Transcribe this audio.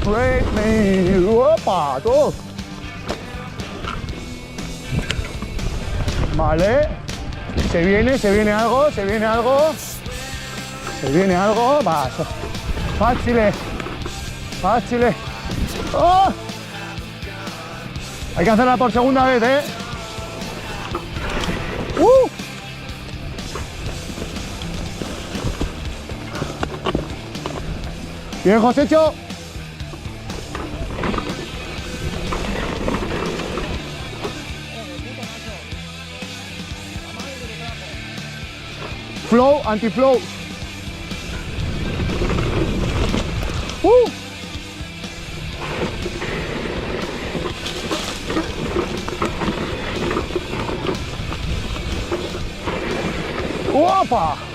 Break me. Opa, todos. Vale. Se viene algo, se viene algo. Se viene algo. Va. Fácil. Fácil. ¡Oh! Hay que hacerla por segunda vez, ¿eh? Bien, Josécho. Flow, anti-flow. Opa!